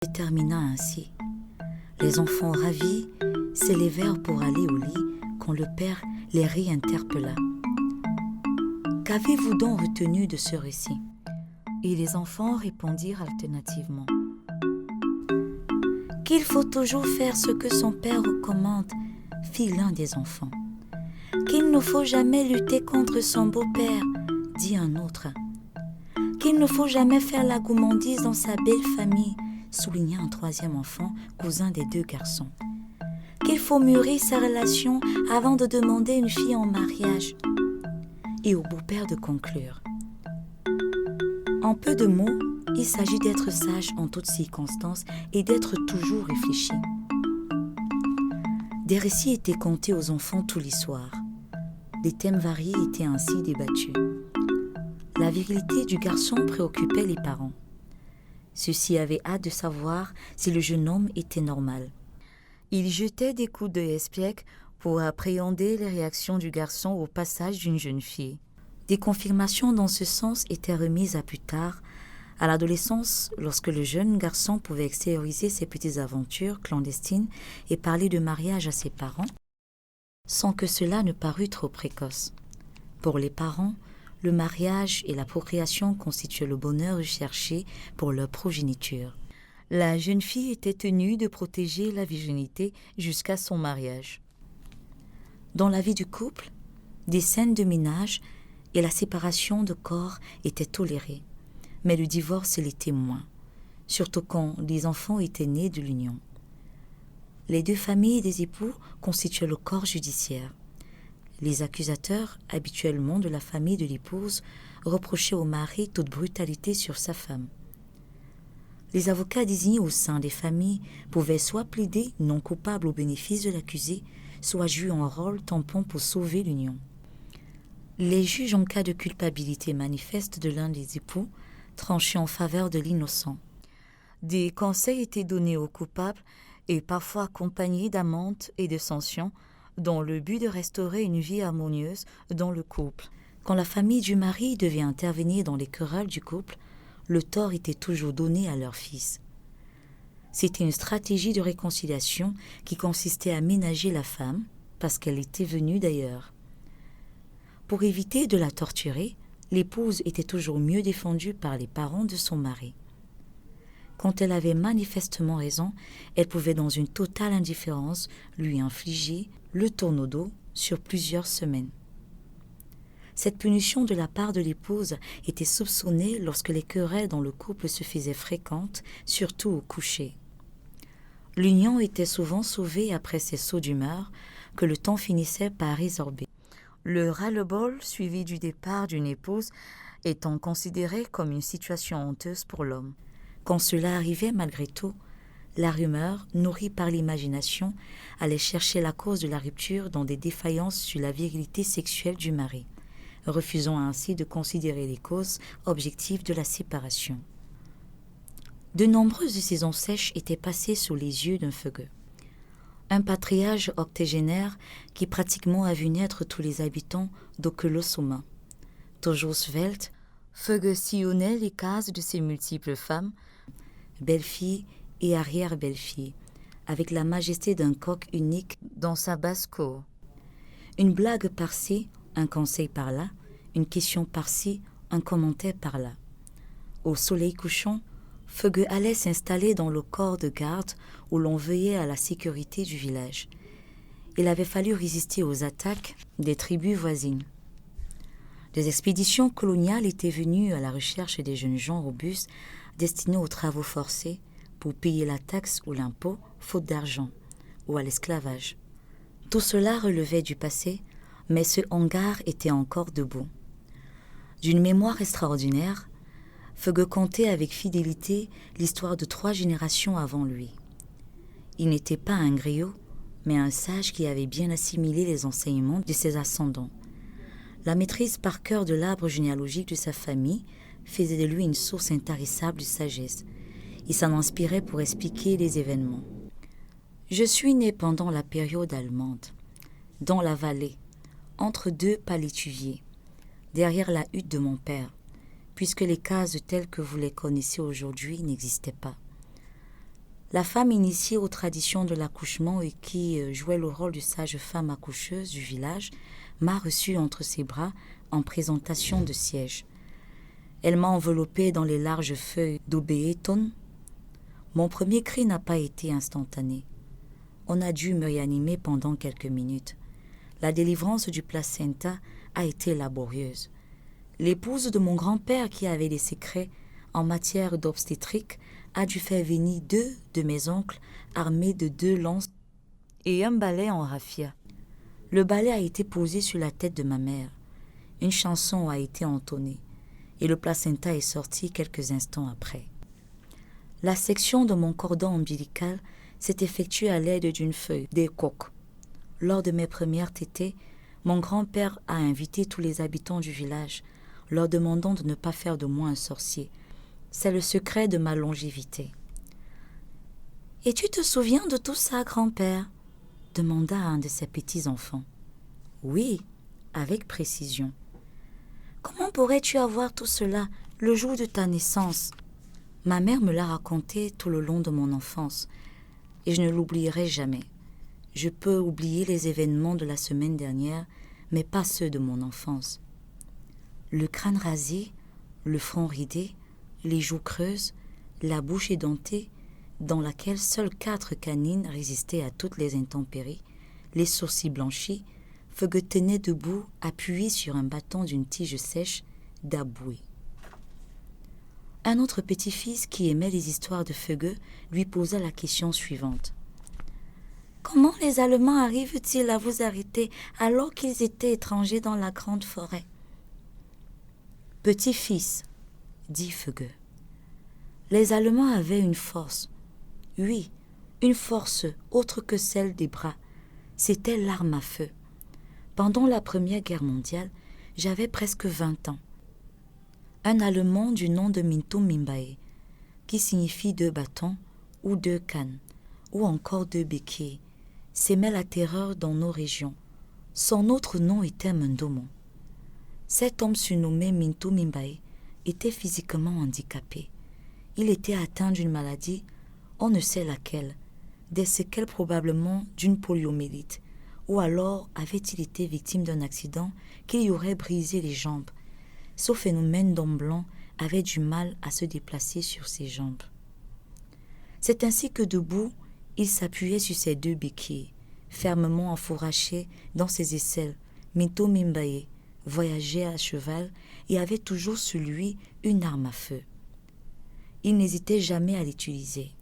Se termina ainsi. Les enfants ravis s'élevèrent pour aller au lit quand le père les réinterpella. Qu'avez-vous donc retenu de ce récit? Et les enfants répondirent alternativement. Qu'il faut toujours faire ce que son père recommande, fit l'un des enfants. Qu'il ne faut jamais lutter contre son beau-père, dit un autre. Qu'il ne faut jamais faire la gourmandise dans sa belle famille, souligna un troisième enfant, cousin des deux garçons. Qu'il faut mûrir sa relation avant de demander une fille en mariage. Et au beau-père de conclure. En peu de mots, il s'agit d'être sage en toutes circonstances et d'être toujours réfléchi. Des récits étaient contés aux enfants tous les soirs. Des thèmes variés étaient ainsi débattus. La virilité du garçon préoccupait les parents. Ceux-ci avaient hâte de savoir si le jeune homme était normal. Ils jetaient des coups d'œil espiègles pour appréhender les réactions du garçon au passage d'une jeune fille. Des confirmations dans ce sens étaient remises à plus tard, à l'adolescence, lorsque le jeune garçon pouvait extérioriser ses petites aventures clandestines et parler de mariage à ses parents, sans que cela ne parût trop précoce. Pour les parents, le mariage et la procréation constituaient le bonheur recherché pour leur progéniture. La jeune fille était tenue de protéger la virginité jusqu'à son mariage. Dans la vie du couple, des scènes de ménage et la séparation de corps étaient tolérées, mais le divorce l'était moins, surtout quand les enfants étaient nés de l'union. Les deux familles des époux constituaient le corps judiciaire. Les accusateurs, habituellement de la famille de l'épouse, reprochaient au mari toute brutalité sur sa femme. Les avocats désignés au sein des familles pouvaient soit plaider non coupable au bénéfice de l'accusé, soit jouer un rôle tampon pour sauver l'union. Les juges, en cas de culpabilité manifeste de l'un des époux, tranchaient en faveur de l'innocent. Des conseils étaient donnés aux coupables et parfois accompagnés d'amendes et de sanctions, dans le but de restaurer une vie harmonieuse dans le couple. Quand la famille du mari devait intervenir dans les querelles du couple, le tort était toujours donné à leur fils. C'était une stratégie de réconciliation qui consistait à ménager la femme parce qu'elle était venue d'ailleurs. Pour éviter de la torturer, l'épouse était toujours mieux défendue par les parents de son mari. Quand elle avait manifestement raison, elle pouvait dans une totale indifférence lui infliger le tourneau sur plusieurs semaines. Cette punition de la part de l'épouse était soupçonnée lorsque les querelles dans le couple se faisaient fréquentes, surtout au coucher. L'union était souvent sauvée après ces sauts d'humeur que le temps finissait par résorber. Le ras-le-bol suivi du départ d'une épouse étant considéré comme une situation honteuse pour l'homme. Quand cela arrivait malgré tout, la rumeur, nourrie par l'imagination, allait chercher la cause de la rupture dans des défaillances sur la virilité sexuelle du mari, refusant ainsi de considérer les causes objectives de la séparation. De nombreuses saisons sèches étaient passées sous les yeux d'un Feugueux. Un patriarche octogénaire qui pratiquement a vu naître tous les habitants d'Okelosoma. Toujours svelte, Feugueux sillonnait les cases de ses multiples femmes, belle-fille et arrière-belle-fille, avec la majesté d'un coq unique dans sa basse-cour. Une blague par-ci, un conseil par-là, une question par-ci, un commentaire par-là. Au soleil couchant, Feugueux allait s'installer dans le corps de garde où l'on veillait à la sécurité du village. Il avait fallu résister aux attaques des tribus voisines. Des expéditions coloniales étaient venues à la recherche des jeunes gens robustes destinés aux travaux forcés pour payer la taxe ou l'impôt, faute d'argent, ou à l'esclavage. Tout cela relevait du passé, mais ce hangar était encore debout. D'une mémoire extraordinaire, Feugueux contait avec fidélité l'histoire de 3 générations avant lui. Il n'était pas un griot, mais un sage qui avait bien assimilé les enseignements de ses ascendants. La maîtrise par cœur de l'arbre généalogique de sa famille faisait de lui une source intarissable de sagesse. Il s'en inspirait pour expliquer les événements. Je suis né pendant la période allemande, dans la vallée, entre 2 palétuviers, derrière la hutte de mon père, puisque les cases telles que vous les connaissez aujourd'hui n'existaient pas. La femme initiée aux traditions de l'accouchement et qui jouait le rôle de sage-femme accoucheuse du village m'a reçue entre ses bras en présentation de siège. Elle m'a enveloppée dans les larges feuilles d'obééton. Mon premier cri n'a pas été instantané. On a dû me réanimer pendant quelques minutes. La délivrance du placenta a été laborieuse. L'épouse de mon grand-père, qui avait des secrets en matière d'obstétrique, a dû faire venir 2 de mes oncles armés de 2 lances et un balai en raffia. Le balai a été posé sur la tête de ma mère. Une chanson a été entonnée et le placenta est sorti quelques instants après. La section de mon cordon ombilical s'est effectuée à l'aide d'une feuille d'écoque. Lors de mes premières tétées, mon grand-père a invité tous les habitants du village, leur demandant de ne pas faire de moi un sorcier. C'est le secret de ma longévité. « Et tu te souviens de tout ça, grand-père » demanda un de ses petits-enfants. « Oui, avec précision. »« Comment pourrais-tu avoir tout cela le jour de ta naissance ?» Ma mère me l'a raconté tout le long de mon enfance, et je ne l'oublierai jamais. Je peux oublier les événements de la semaine dernière, mais pas ceux de mon enfance. Le crâne rasé, le front ridé, les joues creuses, la bouche édentée, dans laquelle seules 4 canines résistaient à toutes les intempéries, les sourcils blanchis, Feugue tenait debout, appuyé sur un bâton d'une tige sèche, d'aboué. Un autre petit-fils qui aimait les histoires de Feugue lui posa la question suivante. « Comment les Allemands arrivent-ils à vous arrêter alors qu'ils étaient étrangers dans la grande forêt ?»« Petit-fils, dit Feugue, les Allemands avaient une force. Oui, une force autre que celle des bras. C'était l'arme à feu. Pendant la Première Guerre mondiale, j'avais presque 20 ans. Un Allemand du nom de Minto Mimbae, qui signifie 2 bâtons ou 2 cannes, ou encore 2 béquilles, s'aimait la terreur dans nos régions. Son autre nom était Mendomo. Cet homme surnommé Minto Mimbae était physiquement handicapé. Il était atteint d'une maladie, on ne sait laquelle, des séquelles probablement d'une poliomyélite, ou alors avait-il été victime d'un accident qui lui aurait brisé les jambes. Ce phénomène d'homme blanc avait du mal à se déplacer sur ses jambes. C'est ainsi que debout, il s'appuyait sur ses 2 béquilles, fermement enfourrachées dans ses aisselles. Minto Mimbae voyageait à cheval et avait toujours sur lui une arme à feu. Il n'hésitait jamais à l'utiliser.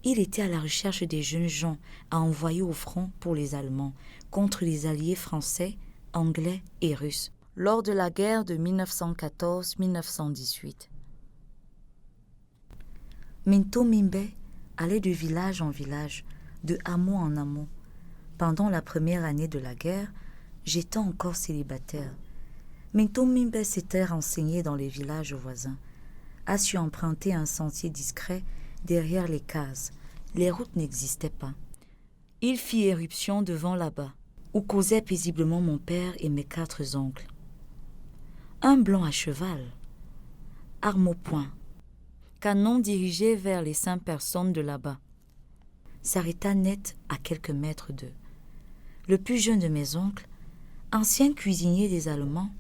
Il était à la recherche des jeunes gens à envoyer au front pour les Allemands contre les alliés français, anglais et russes lors de la guerre de 1914-1918. Minto Mimbae allait de village en village, de hameau en hameau. Pendant la première année de la guerre, j'étais encore célibataire. Minto Mimbae s'était renseigné dans les villages voisins, a su emprunter un sentier discret derrière les cases. Les routes n'existaient pas. Il fit éruption devant là-bas, où causaient paisiblement mon père et mes 4 oncles. Un blanc à cheval, arme au poing, canon dirigé vers les 5 personnes de là-bas, s'arrêta net à quelques mètres d'eux. Le plus jeune de mes oncles, ancien cuisinier des Allemands,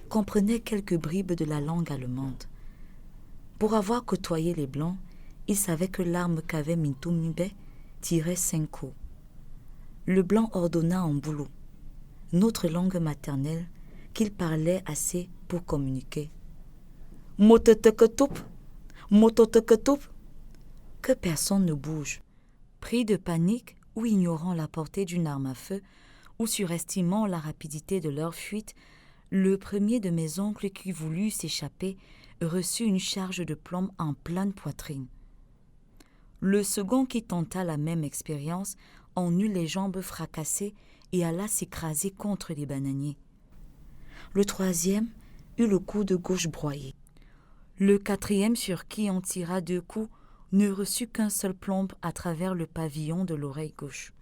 comprenait quelques bribes de la langue allemande. Pour avoir côtoyé les Blancs, il savait que l'arme qu'avait Minto Mimbae tirait 5 coups. Le Blanc ordonna en boulot, notre langue maternelle, qu'il parlait assez pour communiquer. « Mototeketoup, mototeketoup » Que personne ne bouge. Pris de panique ou ignorant la portée d'une arme à feu, ou surestimant la rapidité de leur fuite, le premier de mes oncles qui voulut s'échapper reçut une charge de plomb en pleine poitrine. Le second qui tenta la même expérience en eut les jambes fracassées et alla s'écraser contre les bananiers. Le troisième eut le coude gauche broyé. Le 4e sur qui on tira 2 coups ne reçut qu'un seul plomb à travers le pavillon de l'oreille gauche.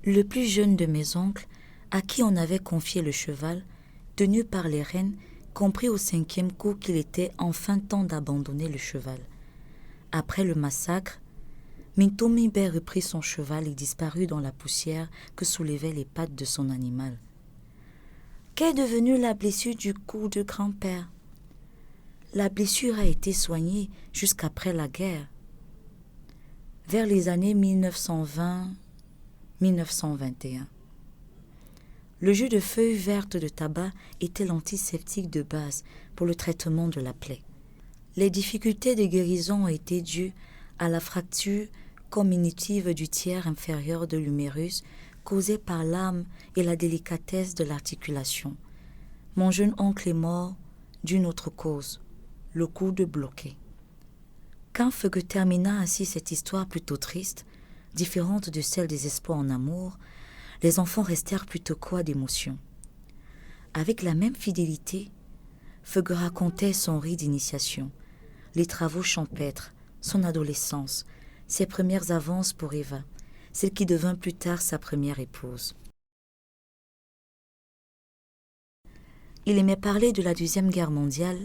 Le plus jeune de mes oncles, à qui on avait confié le cheval, tenu par les rênes, comprit au 5e coup qu'il était enfin temps d'abandonner le cheval. Après le massacre, Mintomibé reprit son cheval et disparut dans la poussière que soulevaient les pattes de son animal. Qu'est devenue la blessure du cou de grand-père? La blessure a été soignée jusqu'après la guerre. Vers les années 1920-1921. Le jus de feuilles vertes de tabac était l'antiseptique de base pour le traitement de la plaie. Les difficultés de guérison ont été dues à la fracture comminutive du tiers inférieur de l'humérus causée par l'âme et la délicatesse de l'articulation. Mon jeune oncle est mort d'une autre cause, le coude bloqué. Quand Feugue termina ainsi cette histoire plutôt triste, différente de celle des espoirs en amour, les enfants restèrent plutôt quoi d'émotion. Avec la même fidélité, Feugue racontait son rite d'initiation, les travaux champêtres, son adolescence, ses premières avances pour Eva, celle qui devint plus tard sa première épouse. Il aimait parler de la Deuxième Guerre mondiale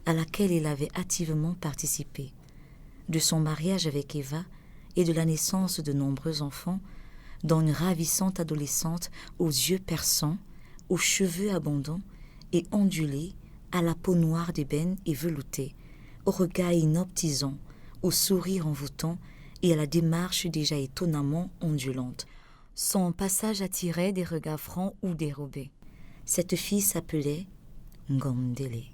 à laquelle il avait activement participé, de son mariage avec Eva et de la naissance de nombreux enfants, dont une ravissante adolescente aux yeux perçants, aux cheveux abondants et ondulés, à la peau noire d'ébène et veloutée, au regard inoptisant, au sourire envoûtant et à la démarche déjà étonnamment ondulante. Son passage attirait des regards francs ou dérobés. Cette fille s'appelait Ngondele.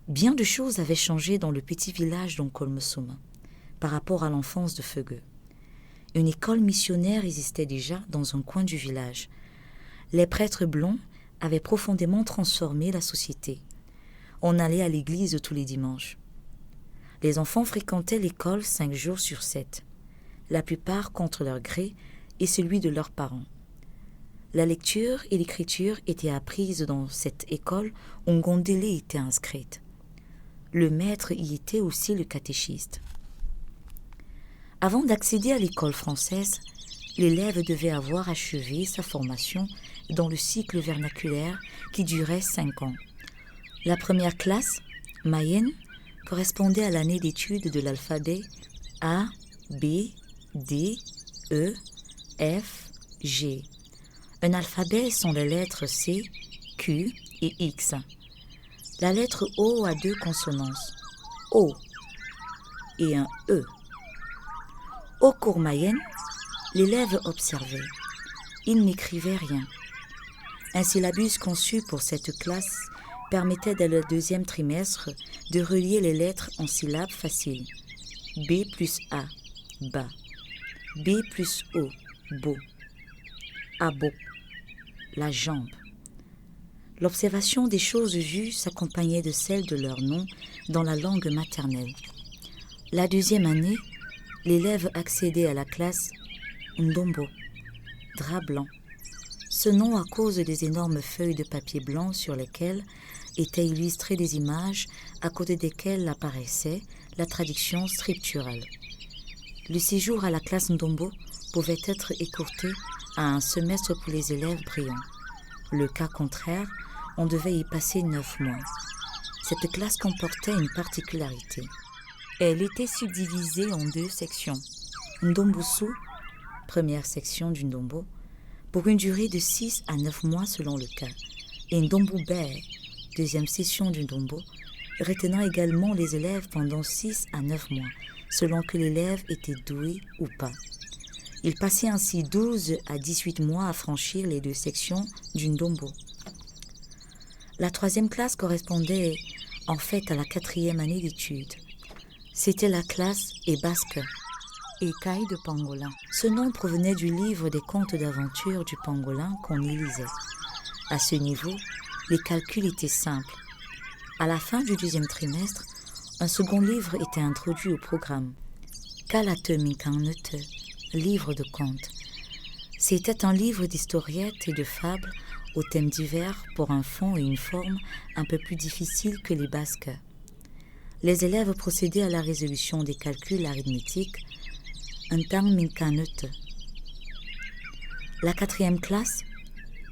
Bien de choses avaient changé dans le petit village d'Onkolmesoma par rapport à l'enfance de Feugue. Une école missionnaire existait déjà dans un coin du village. Les prêtres blonds avaient profondément transformé la société. On allait à l'église tous les dimanches. Les enfants fréquentaient l'école 5 jours sur 7, la plupart contre leur gré et celui de leurs parents. La lecture et l'écriture étaient apprises dans cette école où Ngondele était inscrite. Le maître y était aussi le catéchiste. Avant d'accéder à l'école française, l'élève devait avoir achevé sa formation dans le cycle vernaculaire qui durait 5 ans. La première classe, Mayenne, correspondait à l'année d'études de l'alphabet A, B, D, E, F, G. Un alphabet sont les lettres C, Q et X. La lettre O a 2 consonances, O et un E. Au cours Mayenne, l'élève observait. Il n'écrivait rien. Un syllabus conçu pour cette classe permettait dès le 2e trimestre de relier les lettres en syllabes faciles. B plus A, ba. B plus O, bo. Abo, la jambe. L'observation des choses vues s'accompagnait de celle de leur nom dans la langue maternelle. La 2e année, l'élève accédait à la classe Ndombo, drap blanc. Ce nom à cause des énormes feuilles de papier blanc sur lesquelles étaient illustrées des images à côté desquelles apparaissait la traduction scripturale. Le séjour à la classe Ndombo pouvait être écourté à un semestre pour les élèves brillants. Le cas contraire, on devait y passer 9 mois. Cette classe comportait une particularité. Elle était subdivisée en 2 sections. Ndombusu, première section du Ndombo, pour une durée de 6 à 9 mois selon le cas, et Ndombubé, deuxième session du Ndombo, retenant également les élèves pendant 6 à 9 mois, selon que l'élève était doué ou pas. Il passait ainsi 12 à 18 mois à franchir les 2 sections du Ndombo. La 3e classe correspondait en fait à la 4e année d'études. C'était la classe Ebasque, Écaille de Pangolin. Ce nom provenait du livre des contes d'aventure du pangolin qu'on y lisait. À ce niveau, les calculs étaient simples. À la fin du 2e trimestre, un second livre était introduit au programme. Kalate Minkanete, livre de contes. C'était un livre d'historiettes et de fables aux thèmes divers pour un fond et une forme un peu plus difficiles que les basques. Les élèves procédaient à la résolution des calculs arithmétiques Ntang Minkanete. La 4e classe,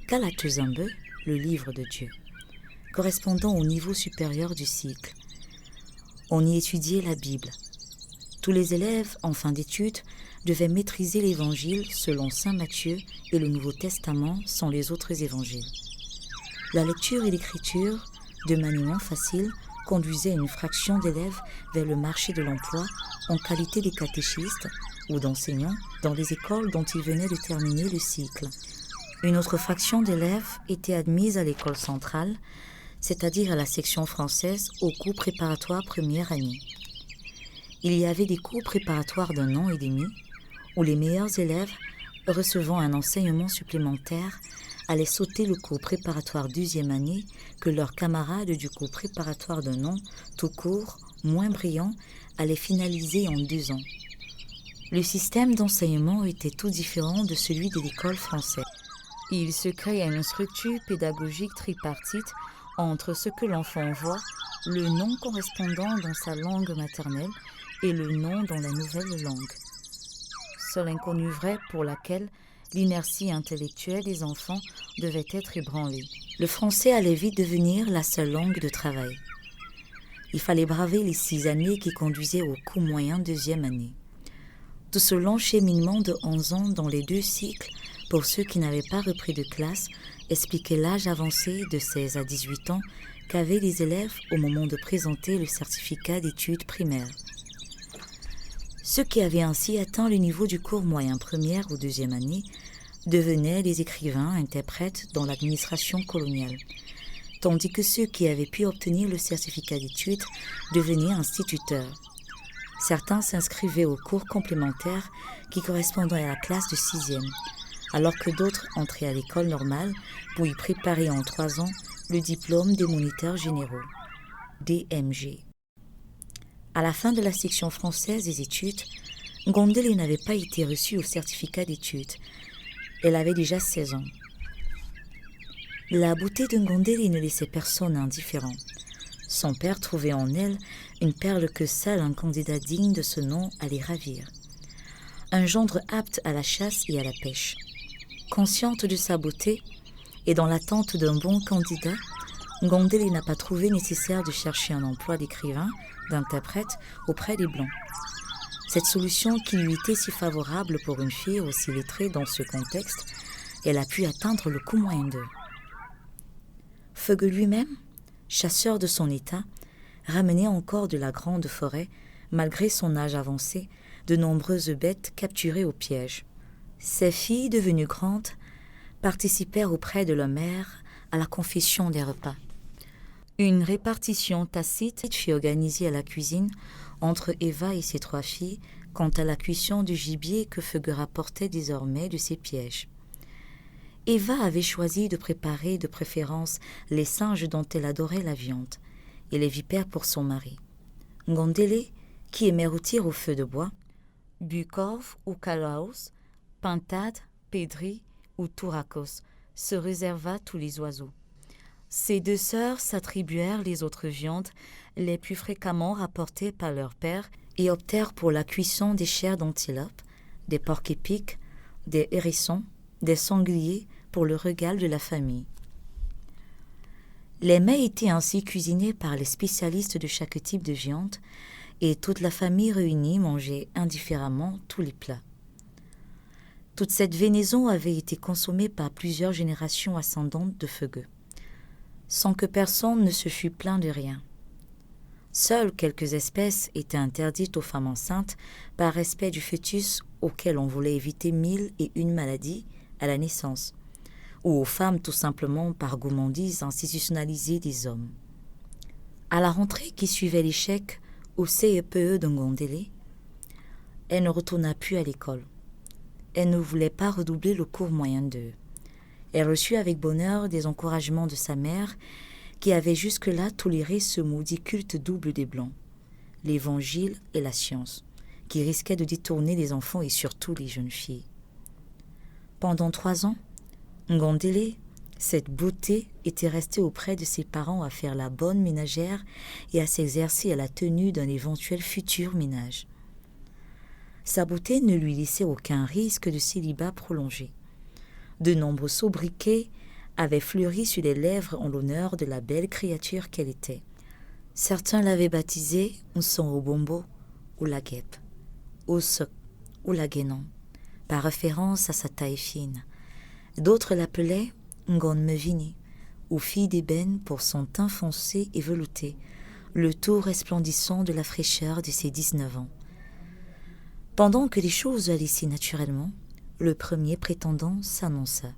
Kalatuzambe, le livre de Dieu, correspondant au niveau supérieur du cycle. On y étudiait la Bible. Tous les élèves en fin d'études devaient maîtriser l'Évangile selon saint Matthieu et le Nouveau Testament sans les autres évangiles. La lecture et l'écriture, de maniement facile, conduisaient une fraction d'élèves vers le marché de l'emploi en qualité de catéchistes ou d'enseignants dans les écoles dont ils venaient de terminer le cycle. Une autre fraction d'élèves était admise à l'école centrale, c'est-à-dire à la section française au cours préparatoire première année. Il y avait des cours préparatoires d'1 an et demi où les meilleurs élèves, recevant un enseignement supplémentaire, allaient sauter le cours préparatoire 2e année que leurs camarades du cours préparatoire d'1 an, tout court, moins brillant, allaient finaliser en 2 ans. Le système d'enseignement était tout différent de celui de l'école française. Il se créait une structure pédagogique tripartite entre ce que l'enfant voit, le nom correspondant dans sa langue maternelle et le nom dans la nouvelle langue. Seule inconnue vraie pour laquelle l'inertie intellectuelle des enfants devait être ébranlée. Le français allait vite devenir la seule langue de travail. Il fallait braver les 6 années qui conduisaient au cours moyen 2e année. Tout ce long cheminement de 11 ans dans les 2 cycles, pour ceux qui n'avaient pas repris de classe, expliquait l'âge avancé de 16 à 18 ans qu'avaient les élèves au moment de présenter le certificat d'études primaires. Ceux qui avaient ainsi atteint le niveau du cours moyen première ou 2e année devenaient des écrivains interprètes dans l'administration coloniale, tandis que ceux qui avaient pu obtenir le certificat d'études devenaient instituteurs. Certains s'inscrivaient aux cours complémentaires qui correspondaient à la classe de 6e, alors que d'autres entraient à l'école normale pour y préparer en 3 ans le diplôme des moniteurs généraux, DMG. À la fin de la section française des études, Ngondélé n'avait pas été reçue au certificat d'études. Elle avait déjà 16 ans. La beauté de Ngondélé ne laissait personne indifférent. Son père trouvait en elle une perle que seul un candidat digne de ce nom allait ravir. Un gendre apte à la chasse et à la pêche. Consciente de sa beauté et dans l'attente d'un bon candidat, Ngondélé n'a pas trouvé nécessaire de chercher un emploi d'écrivain, d'interprète auprès des Blancs. Cette solution qui lui était si favorable pour une fille aussi lettrée dans ce contexte, elle a pu atteindre le cours moyen 2. Feugue lui-même, chasseur de son état, ramenait encore de la grande forêt, malgré son âge avancé, de nombreuses bêtes capturées au piège. Ses filles, devenues grandes, participèrent auprès de leur mère à la confection des repas. Une répartition tacite fut organisée à la cuisine entre Eva et ses 3 filles quant à la cuisson du gibier que Feugue rapportait désormais de ses pièges. Eva avait choisi de préparer de préférence les singes dont elle adorait la viande et les vipères pour son mari. Ngondélé, qui aimait rôtir au feu de bois, bucorve ou calaos, pintade, pédri ou touracos, se réserva tous les oiseaux. Ses 2 sœurs s'attribuèrent les autres viandes les plus fréquemment rapportées par leur père et optèrent pour la cuisson des chairs d'antilope, des porcs-épics, des hérissons, des sangliers pour le régal de la famille. Les mets étaient ainsi cuisinés par les spécialistes de chaque type de viande et toute la famille réunie mangeait indifféremment tous les plats. Toute cette vénaison avait été consommée par plusieurs générations ascendantes de Feugue, sans que personne ne se fût plaint de rien. Seules quelques espèces étaient interdites aux femmes enceintes par respect du fœtus auquel on voulait éviter 1001 maladies à la naissance, ou aux femmes tout simplement par gourmandise institutionnalisée des hommes. À la rentrée qui suivait l'échec au CEPE de Ngondélé, elle ne retourna plus à l'école. Elle ne voulait pas redoubler le cours moyen 2. Elle reçut avec bonheur des encouragements de sa mère, qui avait jusque-là toléré ce maudit culte double des Blancs, l'Évangile et la science, qui risquait de détourner les enfants et surtout les jeunes filles. Pendant 3 ans, Ngondélé, cette beauté, était restée auprès de ses parents à faire la bonne ménagère et à s'exercer à la tenue d'un éventuel futur ménage. Sa beauté ne lui laissait aucun risque de célibat prolongé. De nombreux sobriquets avaient fleuri sur les lèvres en l'honneur de la belle créature qu'elle était. Certains l'avaient baptisée Nsonobombo ou la guêpe, Os ou la Guénon, par référence à sa taille fine. D'autres l'appelaient Ngonmevini, ou fille d'ébène pour son teint foncé et velouté, le tout resplendissant de la fraîcheur de ses 19 ans. Pendant que les choses allaient si naturellement, le premier prétendant s'annonça.